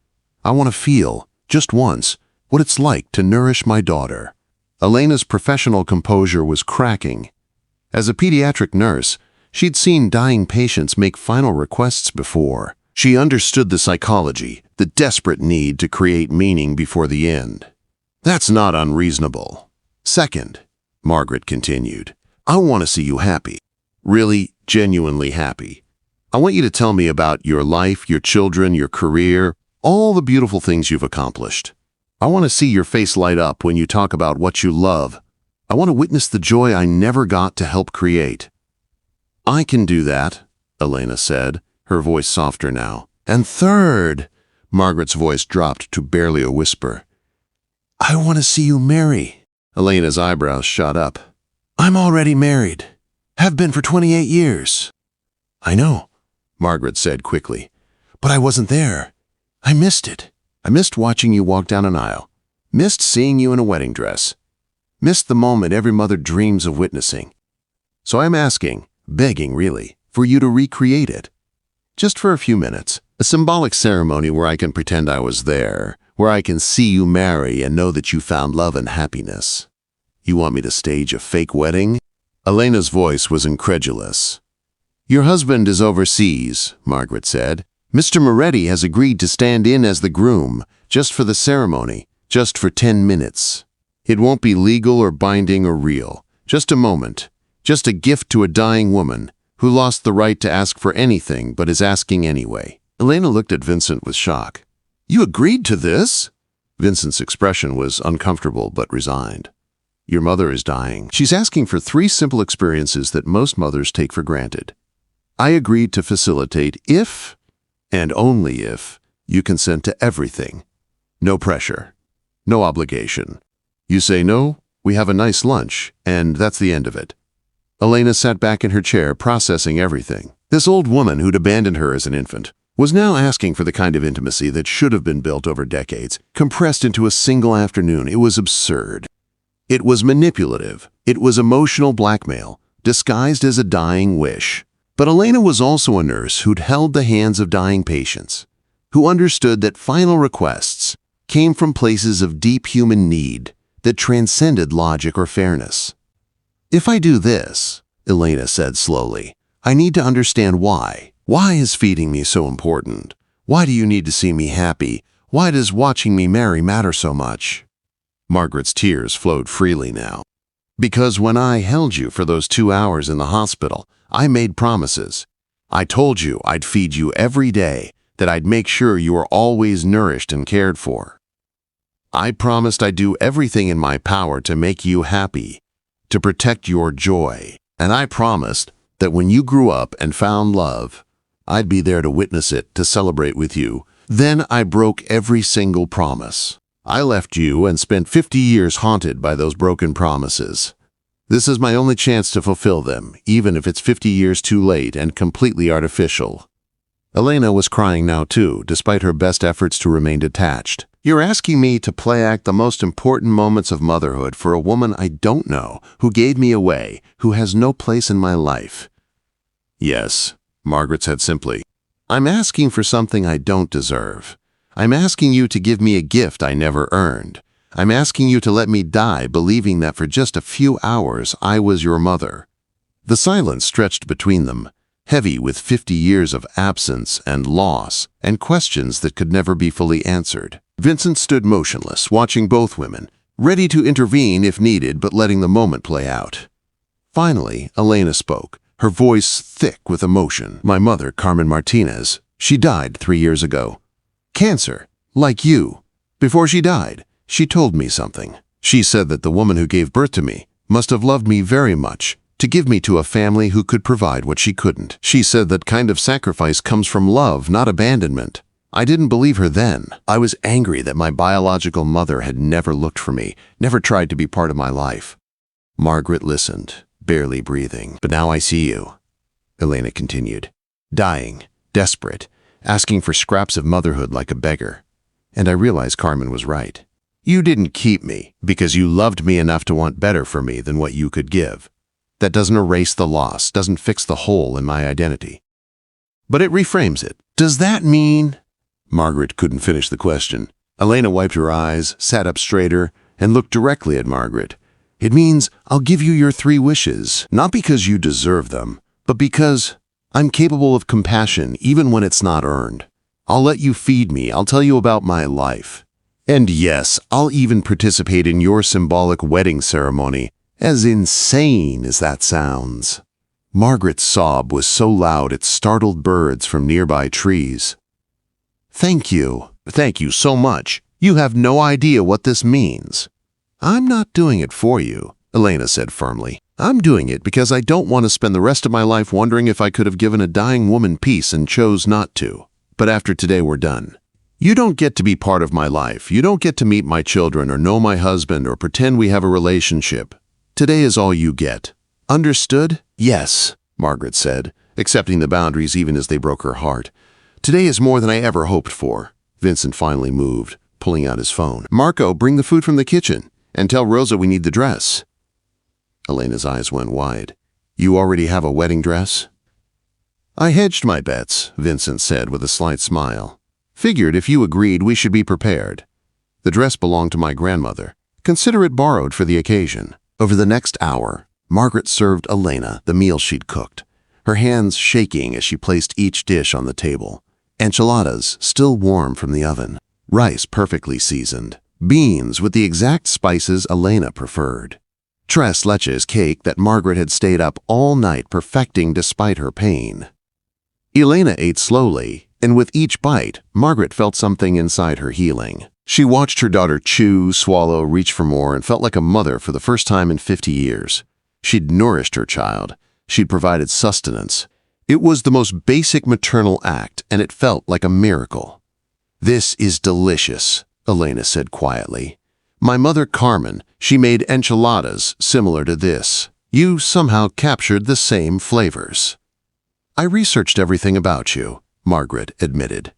Speaker 1: I want to feel, just once, what it's like to nourish my daughter." Elena's professional composure was cracking. As a pediatric nurse, she'd seen dying patients make final requests before. She understood the psychology, the desperate need to create meaning before the end. "That's not unreasonable. Second," Margaret continued, "I want to see you happy. Really, genuinely happy. I want you to tell me about your life, your children, your career, all the beautiful things you've accomplished. I want to see your face light up when you talk about what you love. I want to witness the joy I never got to help create." "I can do that," Elena said, her voice softer now. "And third," Margaret's voice dropped to barely a whisper, "I want to see you marry." Elena's eyebrows shot up. "I'm already married. Have been for 28 years. "I know," Margaret said quickly. But I wasn't there. I missed it. I missed watching you walk down an aisle. Missed seeing you in a wedding dress. Missed the moment every mother dreams of witnessing. So I'm asking, begging really, for you to recreate it. Just for a few minutes. A symbolic ceremony where I can pretend I was there, where I can see you marry and know that you found love and happiness. You want me to stage a fake wedding? Elena's voice was incredulous. Your husband is overseas, Margaret said. Mr. Moretti has agreed to stand in as the groom, just for the ceremony, just for 10 minutes. It won't be legal or binding or real. Just a moment. Just a gift to a dying woman who lost the right to ask for anything but is asking anyway. Elena looked at Vincent with shock. You agreed to this? Vincent's expression was uncomfortable but resigned. Your mother is dying. She's asking for 3 simple experiences that most mothers take for granted. I agreed to facilitate if, and only if, you consent to everything. No pressure. No obligation. You say no, we have a nice lunch, and that's the end of it. Elena sat back in her chair, processing everything. This old woman who'd abandoned her as an infant was now asking for the kind of intimacy that should have been built over decades, compressed into a single afternoon. It was absurd. It was manipulative. It was emotional blackmail, disguised as a dying wish. But Elena was also a nurse who'd held the hands of dying patients, who understood that final requests came from places of deep human need that transcended logic or fairness. If I do this, Elena said slowly, I need to understand why. Why is feeding me so important? Why do you need to see me happy? Why does watching me marry matter so much? Margaret's tears flowed freely now. Because when I held you for those 2 hours in the hospital, I made promises. I told you I'd feed you every day, that I'd make sure you were always nourished and cared for. I promised I'd do everything in my power to make you happy, to protect your joy. And I promised that when you grew up and found love, I'd be there to witness it, to celebrate with you. Then I broke every single promise. I left you and spent 50 years haunted by those broken promises. This is my only chance to fulfill them, even if it's 50 years too late and completely artificial. Elena was crying now too, despite her best efforts to remain detached. You're asking me to play act the most important moments of motherhood for a woman I don't know, who gave me away, who has no place in my life. Yes, Margaret said simply. I'm asking for something I don't deserve. I'm asking you to give me a gift I never earned. I'm asking you to let me die believing that for just a few hours I was your mother. The silence stretched between them, heavy with 50 years of absence and loss and questions that could never be fully answered. Vincent stood motionless, watching both women, ready to intervene if needed but letting the moment play out. Finally, Elena spoke, her voice thick with emotion. My mother, Carmen Martinez, she died 3 years ago. Cancer, like you. Before she died, she told me something. She said that the woman who gave birth to me must have loved me very much, to give me to a family who could provide what she couldn't. She said that kind of sacrifice comes from love, not abandonment. I didn't believe her then. I was angry that my biological mother had never looked for me, never tried to be part of my life. Margaret listened, barely breathing. But now I see you, Elena continued, dying, desperate, asking for scraps of motherhood like a beggar. And I realized Carmen was right. You didn't keep me because you loved me enough to want better for me than what you could give. That doesn't erase the loss, doesn't fix the hole in my identity. But it reframes it. Does that mean? Margaret couldn't finish the question. Elena wiped her eyes, sat up straighter, and looked directly at Margaret. It means I'll give you your 3 wishes, not because you deserve them, but because I'm capable of compassion even when it's not earned. I'll let you feed me, I'll tell you about my life. And yes, I'll even participate in your symbolic wedding ceremony, as insane as that sounds. Margaret's sob was so loud it startled birds from nearby trees. Thank you. Thank you so much. You have no idea what this means. I'm not doing it for you, Elena said firmly. I'm doing it because I don't want to spend the rest of my life wondering if I could have given a dying woman peace and chose not to. But after today, we're done. You don't get to be part of my life. You don't get to meet my children or know my husband or pretend we have a relationship. Today is all you get. Understood? Yes, Margaret said, accepting the boundaries even as they broke her heart. Today is more than I ever hoped for. Vincent finally moved, pulling out his phone. Marco, bring the food from the kitchen, and tell Rosa we need the dress. Elena's eyes went wide. You already have a wedding dress? I hedged my bets, Vincent said with a slight smile. Figured if you agreed, we should be prepared. The dress belonged to my grandmother. Consider it borrowed for the occasion. Over the next hour, Margaret served Elena the meal she'd cooked, her hands shaking as she placed each dish on the table. Enchiladas still warm from the oven, rice perfectly seasoned, beans with the exact spices Elena preferred. Tres leches cake that Margaret had stayed up all night perfecting despite her pain. Elena ate slowly, and with each bite, Margaret felt something inside her healing. She watched her daughter chew, swallow, reach for more, and felt like a mother for the first time in 50 years. She'd nourished her child. She'd provided sustenance. It was the most basic maternal act, and it felt like a miracle. This is delicious, Elena said quietly. My mother Carmen, she made enchiladas similar to this. You somehow captured the same flavors. I researched everything about you, Margaret admitted.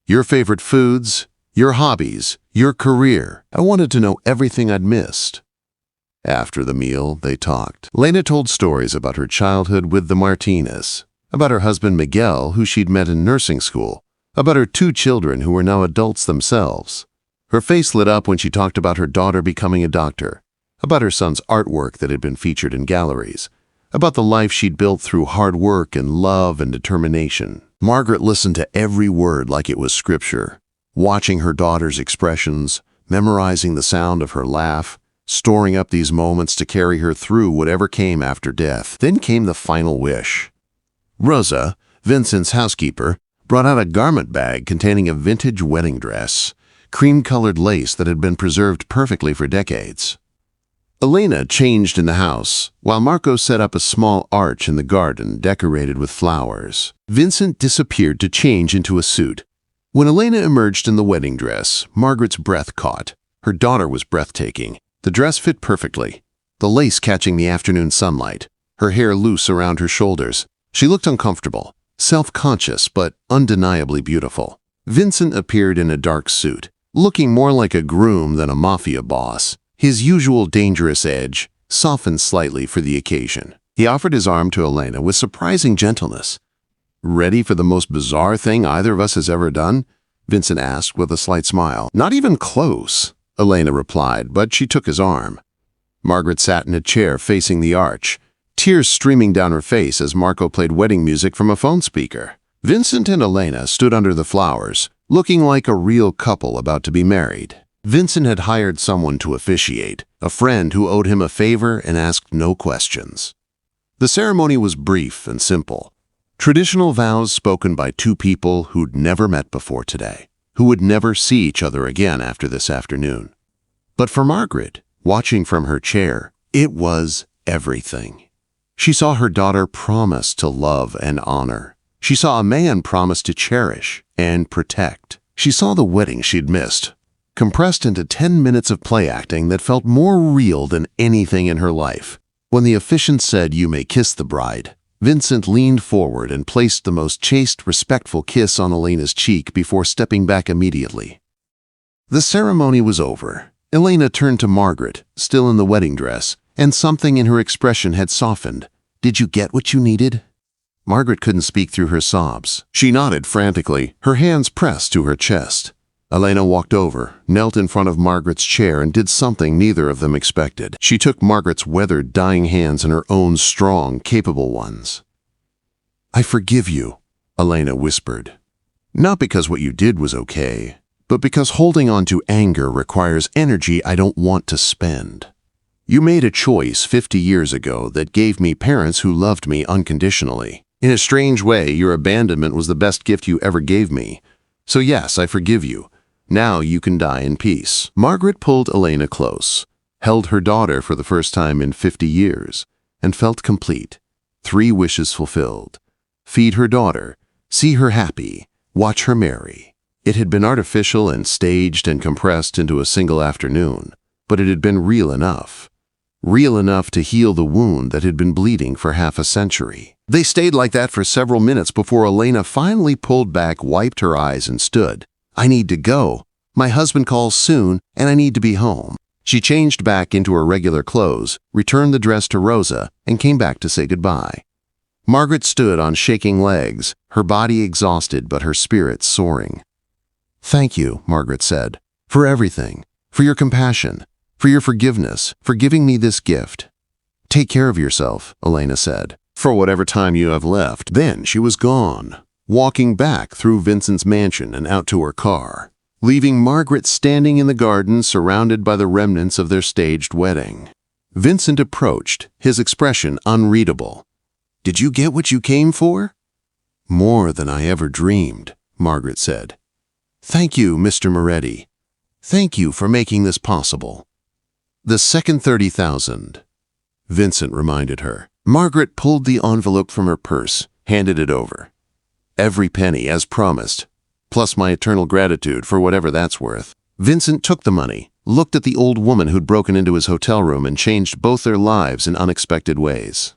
Speaker 1: Your favorite foods, your hobbies, your career. I wanted to know everything I'd missed. After the meal, they talked. Elena told stories about her childhood with the Martinez, about her husband Miguel, who she'd met in nursing school, about her 2 children who were now adults themselves. Her face lit up when she talked about her daughter becoming a doctor, about her son's artwork that had been featured in galleries, about the life she'd built through hard work and love and determination. Margaret listened to every word like it was scripture, watching her daughter's expressions, memorizing the sound of her laugh, storing up these moments to carry her through whatever came after death. Then came the final wish. Rosa, Vincent's housekeeper, brought out a garment bag containing a vintage wedding dress, cream-colored lace that had been preserved perfectly for decades. Elena changed in the house, while Marco set up a small arch in the garden decorated with flowers. Vincent disappeared to change into a suit. When Elena emerged in the wedding dress, Margaret's breath caught. Her daughter was breathtaking. The dress fit perfectly, the lace catching the afternoon sunlight, her hair loose around her shoulders. She looked uncomfortable, self-conscious, but undeniably beautiful. Vincent appeared in a dark suit, looking more like a groom than a mafia boss. His usual dangerous edge softened slightly for the occasion. He offered his arm to Elena with surprising gentleness. Ready for the most bizarre thing either of us has ever done? Vincent asked with a slight smile. Not even close, Elena replied, but she took his arm. Margaret sat in a chair facing the arch, tears streaming down her face as Marco played wedding music from a phone speaker. Vincent and Elena stood under the flowers, looking like a real couple about to be married. Vincent had hired someone to officiate, a friend who owed him a favor and asked no questions. The ceremony was brief and simple. Traditional vows spoken by 2 people who'd never met before today, who would never see each other again after this afternoon. But for Margaret, watching from her chair, it was everything. She saw her daughter promise to love and honor. She saw a man promise to cherish and protect. She saw the wedding she'd missed, compressed into 10 minutes of play acting that felt more real than anything in her life. When the officiant said, "You may kiss the bride," Vincent leaned forward and placed the most chaste, respectful kiss on Elena's cheek before stepping back immediately. The ceremony was over. Elena turned to Margaret, still in the wedding dress, and something in her expression had softened. "Did you get what you needed?" Margaret couldn't speak through her sobs. She nodded frantically, her hands pressed to her chest. Elena walked over, knelt in front of Margaret's chair, and did something neither of them expected. She took Margaret's weathered, dying hands in her own strong, capable ones. "I forgive you," Elena whispered. "Not because what you did was okay, but because holding on to anger requires energy I don't want to spend. You made a choice 50 years ago that gave me parents who loved me unconditionally. In a strange way, your abandonment was the best gift you ever gave me. So yes, I forgive you. Now you can die in peace." Margaret pulled Elena close, held her daughter for the first time in 50 years, and felt complete. 3 wishes fulfilled. Feed her daughter, see her happy, watch her marry. It had been artificial and staged and compressed into a single afternoon, but it had been real enough. real enough to heal the wound that had been bleeding for half a century. They stayed like that for several minutes before Elena finally pulled back, wiped her eyes, and stood. "I need to go. My husband calls soon, and I need to be home." She changed back into her regular clothes, returned the dress to Rosa, and came back to say goodbye. Margaret stood on shaking legs, her body exhausted but her spirits soaring. "Thank you," Margaret said, "for everything, for your compassion, for your forgiveness, for giving me this gift." "Take care of yourself," Elena said, "for whatever time you have left." Then she was gone, walking back through Vincent's mansion and out to her car, leaving Margaret standing in the garden surrounded by the remnants of their staged wedding. Vincent approached, his expression unreadable. "Did you get what you came for?" "More than I ever dreamed," Margaret said. "Thank you, Mr. Moretti. Thank you for making this possible." "The second 30,000, Vincent reminded her. Margaret pulled the envelope from her purse, handed it over. "Every penny, as promised, plus my eternal gratitude for whatever that's worth." Vincent took the money, looked at the old woman who'd broken into his hotel room and changed both their lives in unexpected ways.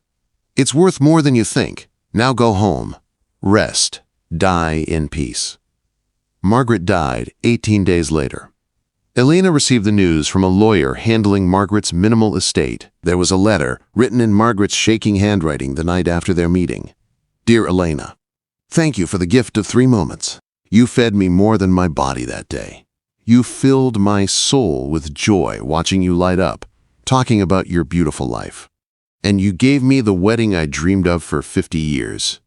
Speaker 1: "It's worth more than you think. Now go home. Rest. Die in peace." Margaret died 18 days later. Elena received the news from a lawyer handling Margaret's minimal estate. There was a letter written in Margaret's shaking handwriting the night after their meeting. "Dear Elena, thank you for the gift of 3 moments. You fed me more than my body that day. You filled my soul with joy watching you light up, talking about your beautiful life. And you gave me the wedding I dreamed of for 50 years.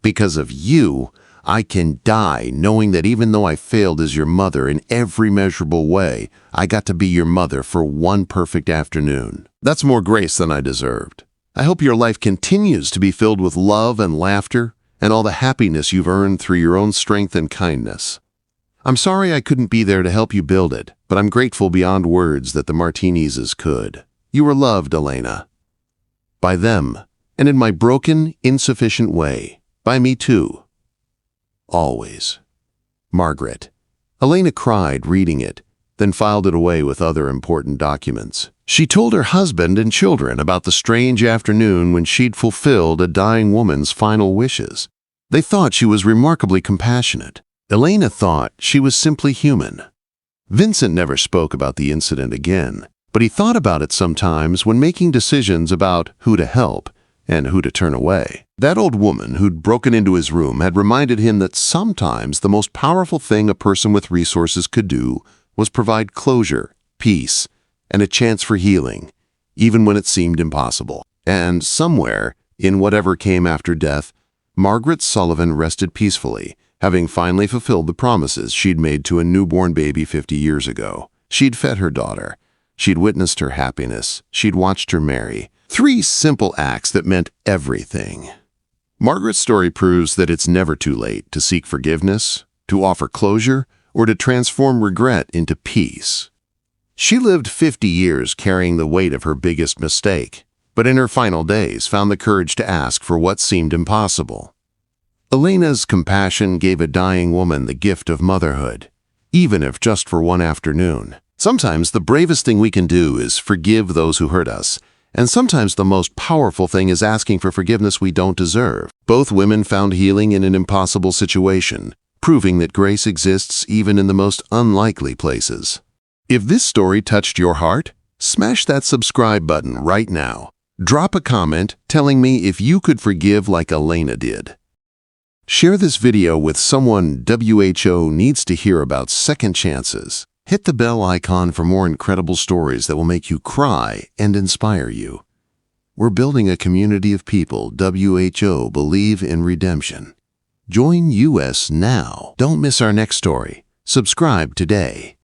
Speaker 1: Because of you, I can die knowing that even though I failed as your mother in every measurable way, I got to be your mother for one perfect afternoon. That's more grace than I deserved. I hope your life continues to be filled with love and laughter and all the happiness you've earned through your own strength and kindness. I'm sorry I couldn't be there to help you build it, but I'm grateful beyond words that the Martinezes could. You were loved, Elena. By them, and in my broken, insufficient way, by me too. Always. Margaret." Elena cried reading it, then filed it away with other important documents. She told her husband and children about the strange afternoon when she'd fulfilled a dying woman's final wishes. They thought she was remarkably compassionate. Elena thought she was simply human. Vincent never spoke about the incident again, but he thought about it sometimes when making decisions about who to help and who to turn away. That old woman who'd broken into his room had reminded him that sometimes the most powerful thing a person with resources could do was provide closure, peace, and a chance for healing, even when it seemed impossible. And somewhere, in whatever came after death, Margaret Sullivan rested peacefully, having finally fulfilled the promises she'd made to a newborn baby 50 years ago. She'd fed her daughter. She'd witnessed her happiness. She'd watched her marry. 3 simple acts that meant everything. Margaret's story proves that it's never too late to seek forgiveness, to offer closure, or to transform regret into peace. She lived 50 years carrying the weight of her biggest mistake, but in her final days found the courage to ask for what seemed impossible. Elena's compassion gave a dying woman the gift of motherhood, even if just for one afternoon. Sometimes the bravest thing we can do is forgive those who hurt us, and sometimes the most powerful thing is asking for forgiveness we don't deserve. Both women found healing in an impossible situation, proving that grace exists even in the most unlikely places. If this story touched your heart, smash that subscribe button right now. Drop a comment telling me if you could forgive like Elena did. Share this video with someone WHO needs to hear about second chances. Hit the bell icon for more incredible stories that will make you cry and inspire you. We're building a community of people WHO believe in redemption. Join us now. Don't miss our next story. Subscribe today.